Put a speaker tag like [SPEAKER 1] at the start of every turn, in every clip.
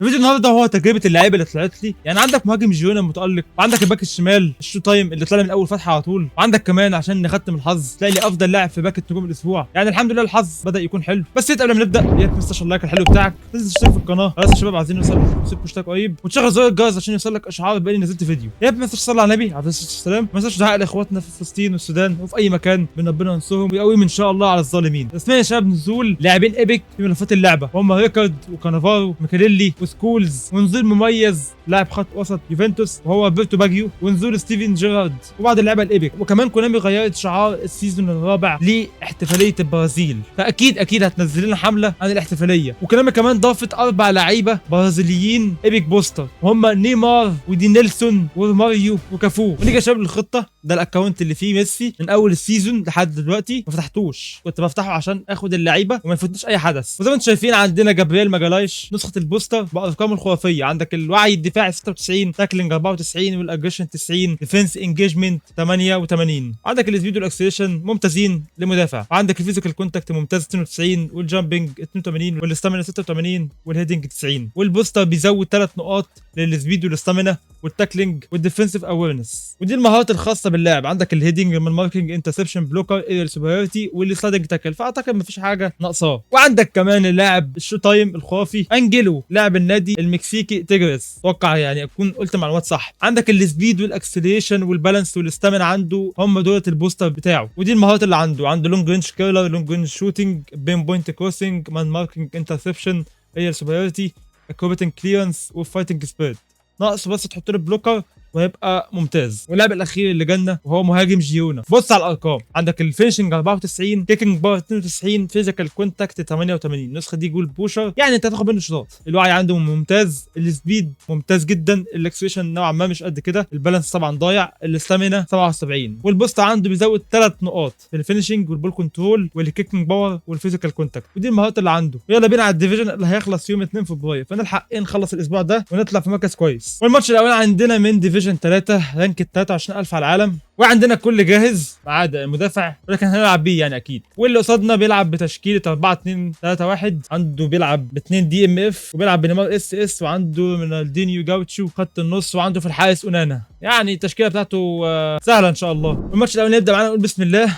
[SPEAKER 1] الفيديو النهارده هو تجربه اللعيبه اللي طلعت لي. يعني عندك مهاجم جيونا المتالق، وعندك الباك الشمال الشو تايم اللي طلع من اول فتحه على طول، وعندك كمان عشان نختم الحظ تلاقي لي افضل لاعب في باك نجوم الاسبوع. يعني الحمد لله الحظ بدا يكون حلو. بس قبل ما نبدا يا ريت ما تنساش اللايك الحلو بتاعك، تنزل تشترك في القناه. خلاص يا شباب عايزين نوصل سيب مشترك قريب، وتشغل زر الجرس عشان يوصلك اشعار باني نزلت فيديو. يا ريت ما تنساش تصلي على النبي عليه الصلاه والسلام. ما تنساش دعاء لاخواتنا في فلسطين والسودان وفي اي مكان، من ربنا ينصرهم ويقويهم ان شاء الله على الظالمين. اسمعوا يا شباب نزول لاعبين ايبك في ملفات اللعبه، هم ريكارد وكانافارو وميكاليلي وسكولز، ونزول مميز لاعب خط وسط يوفنتوس وهو بيرتو باجيو، ونزول ستيفن جيرارد وبعض اللعيبه الايبك. وكمان كونامي غيرت شعار السيزون الرابع لاحتفاليه البرازيل، فاكيد هتنزل لنا حمله عن الاحتفاليه. وكونامي كمان ضافت 4 لعيبه برازيليين ايبك بوستر، وهم نيمار ودي نيلسون وماريو وكافو. ونيجي يا شباب للخطه. ده الاكونت اللي فيه ميسي من اول السيزون لحد دلوقتي، ما فتحتوش، كنت بفتحه عشان اخد اللعيبه وما يفوتنيش اي حدث. وزي ما انتم شايفين عندنا جابرييل ماجالايش نسخه البوستر بارقامه الخرافيه. عندك الوعي الدفاعي 96، تاكلينج 94، والاجريشن 90، ديفنس انجيجمنت 88. عندك السبيد والاكسلريشن ممتازين لمدافع، وعندك الفيزيكال كونتاكت ممتاز 92، والجامبنج 82، والاستامينا 86، والهيدنج 90. والبوستر بيزود 3 نقاط للسبيد والاستامينا والتاكلينج والديفنسيف اويرنس. ودي المهارات الخاصه باللاعب. عندك الهيدنج من ماركينج انترسبشن بلوكر ايريال سوبريورتي والسلايدنج تاكل، فاعتقد مفيش حاجه ناقصاه. وعندك كمان اللاعب الشو تايم الخرافي انجيلو لاعب النادي المكسيكي تيجرس، اتوقع يعني اكون قلت معلومات صح. عندك السبيد والاكسلريشن والبالانس والاستامينا عنده هم دولة البوستر بتاعه. ودي المهارات اللي عنده لونج رينج كيرلر، لونج رينج شوتنج، بين بوينت كروسنج، مان ماركينج انترسبشن، ايريال سوبريورتي، اكروباتنج كليرنس، وفايتنج سبيرت. ناقص بس تحط له بلوكر وهيبقى ممتاز. واللاعب الاخير اللي جالنا وهو مهاجم جيونا. بص على الارقام، عندك الفينشنج 94، كيكنج باور 92، فيزيكال كونتاكت 88. النسخه دي جول بوشر، يعني انت هتاخد منه شوط. الوعي عنده ممتاز، السبيد ممتاز جدا، الاكسلريشن نوعا ما مش قد كده، البالانس طبعا ضايع، الاستامينا 77. والبوست عنده بيزود 3 نقاط في الفينشنج والبول كنترول والكيكنج باور والفيزيكال كونتاكت. ودي المهارات اللي عنده. يلا بينا على الديفيجن اللي هيخلص يوم 2 فبراير، فنلحق نخلص الاسبوع ده ونطلع في مركز كويس. والماتش الاولاني عندنا من ديفيجن 3 رانك 23,000 على العالم، وعندنا كل جاهز ما عدا المدافع، ولكن هنلعب بيه يعني اكيد. واللي قصادنا بيلعب بتشكيله 4-2-3-1، عنده بيلعب ب2 دي ام اف، وبيلعب بنيمار اس اس، وعنده رونالدينيو جاوتشو خط النص، وعنده في الحارس اونانا. يعني التشكيله بتاعته سهله ان شاء الله. والماتش الاولاني نبدا معانا نقول بسم الله.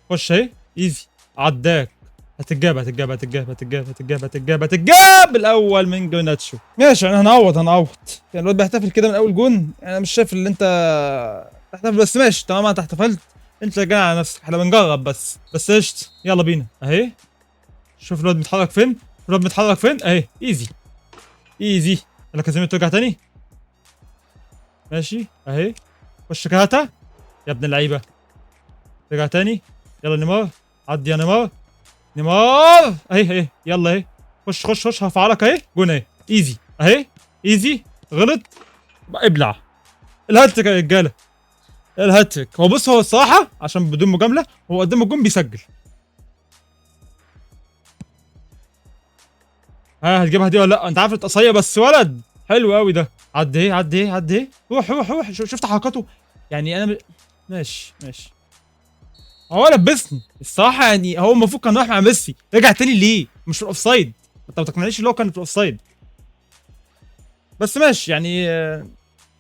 [SPEAKER 1] خش اهي ايزي عداك، هتتجاب الاول من جرناتشو. ماشي انا هنعوض يعني الواد بيحتفل كده من اول جون. انا مش شايف اللي انت تحتفل، بس ماشي طالما انت احتفلت انت جاي على نفسك، احنا بنجرب بس قشطه. يلا بينا اهي. شوف الواد بيتحرك فين، اهي ايزي. يلا كازيمير ترجع تاني. ماشي اهي. خش كاتا يا ابن اللعيبه، رجع تاني. يلا نيمار، عدي يا نيمار اهي يلا اهي. خش هفعلك اهي جون اهي. ايزي غلط ابلع. الهاتريك يا رجاله، الهاتريك. هو بص، هو الصراحه عشان بدون مجامله هو قدام الجون بيسجل. ها هتجيبها دي ولا لا؟ انت عارف القصيه بس ولد حلو قوي ده. عدي ايه روح شفت حركاته يعني. انا ماشي هو لبسني الصراحه. يعني هو المفروض كان رايح مع ميسي، رجع تاني ليه؟ مش في الاوفسايد. انت ما تقنعنيش اللي هو كان في الاوفسايد، بس ماشي يعني.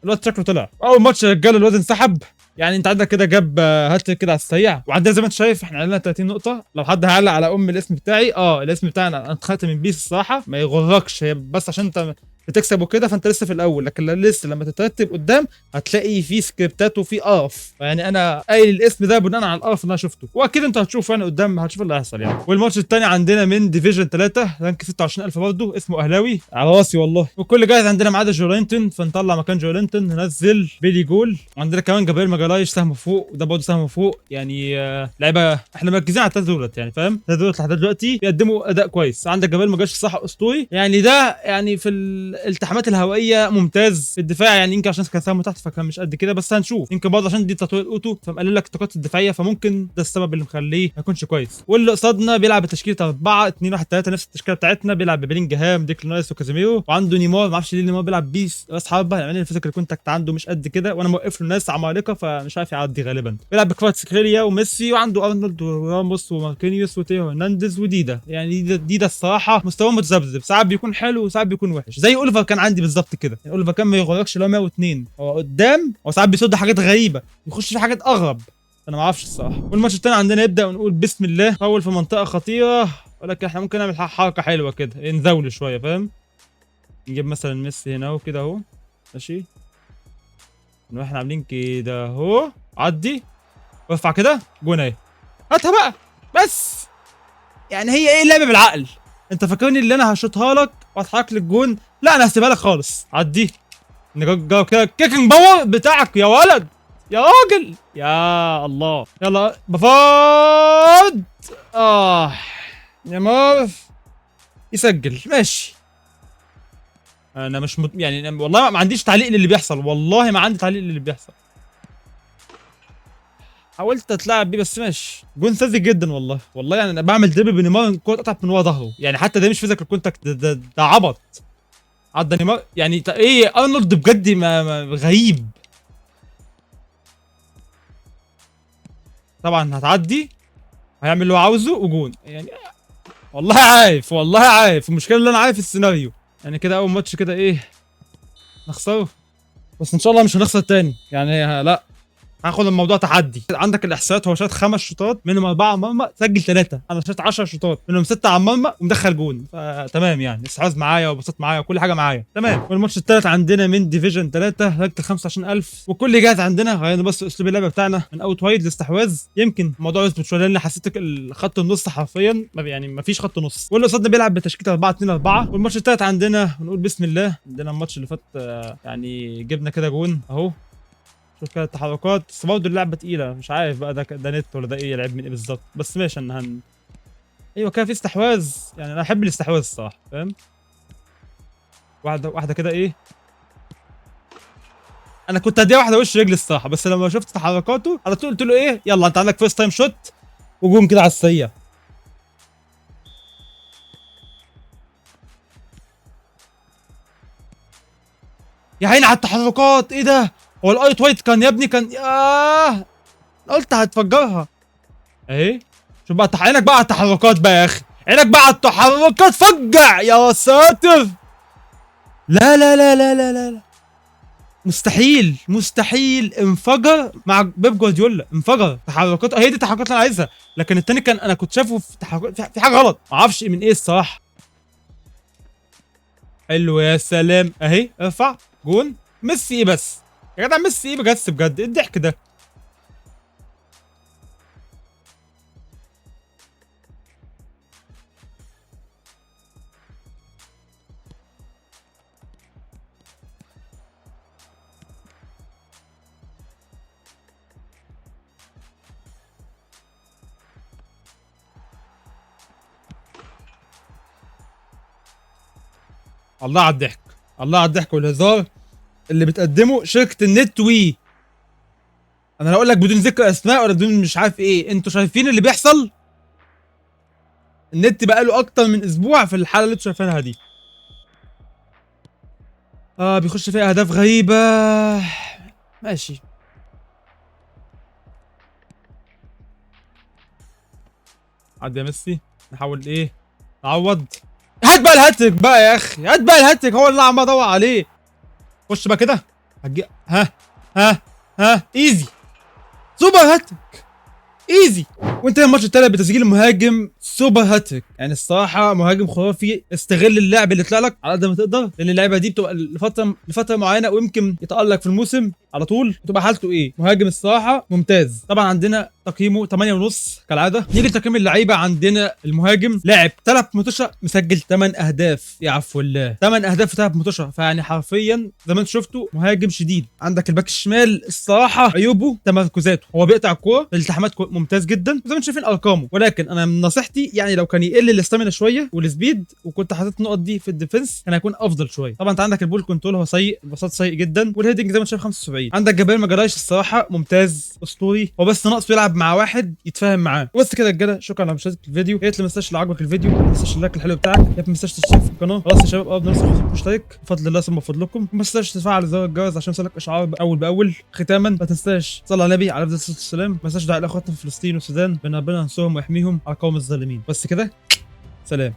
[SPEAKER 1] الواد شكله طلع اول ماتش يا رجاله، الواد انسحب. يعني انت عندك كده جاب هاتريك كده على السريع. وعندنا زي ما انت شايف احنا علينا 30 نقطه. لو حد هيعلق على الاسم بتاعي، الاسم بتاعي انا اتخدت من بيس الصراحه. ما يغركش، هي بس عشان انت بتكسب وكده فانت لسه في الاول، لكن لسه لما تترتب قدام هتلاقي في سكريبتات وفي قرف. يعني انا قايل الاسم ده بناء على القرف اللي انا شفته، واكيد انت هتشوف يعني قدام هتشوف اللي هيحصل يعني. والماتش الثاني عندنا من ديفيجن 3 رانك 26,000 برضه، اسمه اهلاوي على راسي والله. وكل جاهز عندنا ما عدا جولينتون، فنطلع مكان جولينتون ننزل بيلي جول. وعندنا كمان جابرييل ماجالايش سهم فوق، وده برضه سهم فوق. يعني لعيبه احنا مركزين على الثلاث دولت، يعني فاهم؟ الثلاث دولت لحد دلوقتي بيقدموا اداء كويس. عندك جابرييل ماجالايش الصراحه اسطوري، يعني ده يعني في الالتحامات الهوائيه ممتاز. في الدفاع يعني يمكن عشان كان سهم تحت فكان مش قد كده، بس هنشوف. يمكن برضه عشان دي تطوير اوتو فمقلل لك الطاقات الدفاعيه، فممكن ده السبب اللي مخليه ما يكونش كويس. واللي قصادنا بيلعب بتشكيله 4 2 1 3 نفس التشكيله بتاعتنا، بيلعب ببيلينجهام ديكلان رايس وكازيميرو، وعنده نيمار. ما اعرفش ليه نيمار بيلعب بيس راس حربه، يعني الفيزيكال كونتاكت عنده مش قد كده، وانا موقف له ناس عمالقه فمش عارف يعدي غالبا. بيلعب بكفاراتسخيليا وميسي، وعنده ارنولد وراموس وماركينيوس وتيو هرنانديز وديدا. يعني ديدا الصراحه مستواه متذبذب، ساعات بيكون حلو وساعات بيكون وحش، زي اوليفر كان عندي بالظبط كده. يعني اوليفر كان ما يغركش لو 102 هو قدام، هو ساعات بيصد حاجات غريبه، يخش في حاجات اغرب، انا ما اعرفش الصراحه. والماتش الثاني عندنا يبدا ونقول بسم الله. فاول في منطقه خطيره، ولكن احنا ممكن نعمل حركه حلوه كده، نزول شويه، فاهم؟ نجيب مثلا ميسي هنا وكده اهو، ماشي. احنا عاملين كده اهو، عدي وارفع كده جون اهي، هاتها بقى بس. يعني هي ايه اللعبه بالعقل؟ انت فاكرني اللي انا هشوطها لك واتحرك لك جون؟ لا انا هسيبها لك خالص، عدي. نجرب كده كيكنج باور بتاعك يا ولد يا راجل، يا الله. يلا بفاض. نيمار يسجل، ماشي. انا مش يعني والله ما عنديش تعليق للي بيحصل، والله ما عندي تعليق للي بيحصل. حاولت اتلعب بيه بس ماشي. جون ساذج جدا والله، والله يعني انا بعمل دريبل بنيمار الكوره اتقطعت من ورا ظهره، يعني حتى ده مش فيزيكال كونتاكت، ده عبط. عدى نيمار، يعني ايه ارنولد بجد ما غريب. طبعا هتعدي، هيعمل اللي هو عاوزه وجون يعني. والله عارف، والله عارف المشكله اللي انا عارف السيناريو. يعني كده اول ماتش كده ايه نخسره، بس ان شاء الله مش هنخسر تاني يعني. لا هاخد الموضوع تحدي. عندك الاحصائيات، هو شاط 5 شوطات منهم 4 على المرمى سجل 3، انا شاط 10 شوطات منهم 6 على المرمى ومدخل جون، فتمام يعني. استحواذ معايا وبساط معايا وكل حاجه معايا تمام. والماتش الثالث عندنا من ديفيجن 3 رانك 25000 وكل جاهز عندنا. خلينا بس اسلوب اللعبه بتاعنا من اوت وايد لاستحواذ، يمكن الموضوع يثبت شويه لان حسيت خط النص حرفيا يعني ما فيش خط نص. واللي قصادنا بيلعب بتشكيله 4 2 4. والماتش الثالث عندنا نقول بسم الله. عندنا الماتش اللي فات يعني جبنا كده جون اهو، شوف كده التحركات، بس برضه اللعبه تقيله، مش عارف بقى ده نت ولا ده ايه، لعب من ايه بالظبط، بس ماشي. ايوه كده في استحواذ، يعني انا احب الاستحواذ الصراحه، فاهم؟ واحده واحده كده ايه. انا كنت هديها واحده وش رجل الصراحه، بس لما شفت تحركاته على طول قلت له ايه يلا انت عندك فيرست تايم شوت وجون كده على السريع. يا عيني على التحركات، ايه ده؟ هو الايت وايت كان يا ابني كان قلت هتفجرها اهي. شوف بقى عينك بقى على التحركات بقى يا اخي، عينك بقى على التحركات، فجع يا ساتر. لا لا لا لا لا لا مستحيل مستحيل. انفجر مع بيب جوارديولا، انفجر تحركات، هي دي التحركات اللي انا عايزها. لكن التاني كان انا كنت شايفه في تحركات في حاجه غلط، ما اعرفش من ايه الصراحه. حلو يا سلام اهي، ارفع جون. ميسي ايه بس يا جدع، ميسي ايه بجد بجد، ايه الضحك ده؟ الله على الضحك، الله على الضحك والهزار اللي بتقدمه شركه النت وي. انا هقول لك بدون ذكر اسماء ولا بدون مش عارف ايه، انتوا شايفين اللي بيحصل؟ النت بقى له اكتر من اسبوع في الحاله اللي انتوا شايفينها دي. بيخش فيها اهداف غريبه، ماشي. عدي يا ميسي، نحاول ايه نعوض. هات بقى الهاتريك بقى يا اخي، هات بقى الهاتريك، هو اللي انا عمال ادور عليه. خش بقى كده هتجي. ها ايزي، سوبر هاتريك ايزي. وانت الماتش التالت بتسجيل مهاجم سوبر هاتريك، يعني الصراحه مهاجم خرافي. استغل اللعب اللي طلع لك على قد ما تقدر، لان اللعبه دي بتبقى لفتره معينه ويمكن يتالق في الموسم على طول، بتبقى حالته ايه. مهاجم الصراحه ممتاز. طبعا عندنا تقييمه 8.5 كالعاده. نيجي لتقييم اللعيبه، عندنا المهاجم لاعب 3 ماتشات مسجل 8 اهداف، يا عفو الله 8 اهداف في 3 ماتشات، فيعني حرفيا زي ما انتم شفتوا مهاجم شديد. عندك الباك الشمال الصراحه عيوبه تمركزاته، هو بيقطع الكوره، الالتحامات ممتاز جدا زي ما انتم شايفين ارقامه، ولكن انا من نصيحتي يعني لو كان يقل الاستامينا شويه والسبيد وكنت حاطط النقط دي في الديفنس كان هيكون افضل شويه. طبعا انت عندك البول كنترول هو سيء، البساط سيء جدا، والهيدنج زي ما انت شايف 75. عندك جبال ما جرايش الصراحه ممتاز اسطوري، هو بس ناقص يلعب مع واحد يتفاهم معاه. بس كده يا رجاله، شكرا على مشاهده الفيديو. يا ريت ما تنساش لو عجبك الفيديو ما تنساش اللايك الحلو بتاعك، يا ريت ما تنساش تشترك في القناه. خلاص يا شباب قربنا نوصل 50 مشترك بفضل الله ثم بفضلكم. وما تنساش تفعل زر الجرس عشان يوصلك اشعار اول باول. ختاما ما تنساش تصلي على النبي عليه الصلاه والسلام، ما تنساش دعاء لاخواتنا في فلسطين والسودان بان ربنا ينصرهم ويحميهم على القوم الظالمين. بس كده، سلام.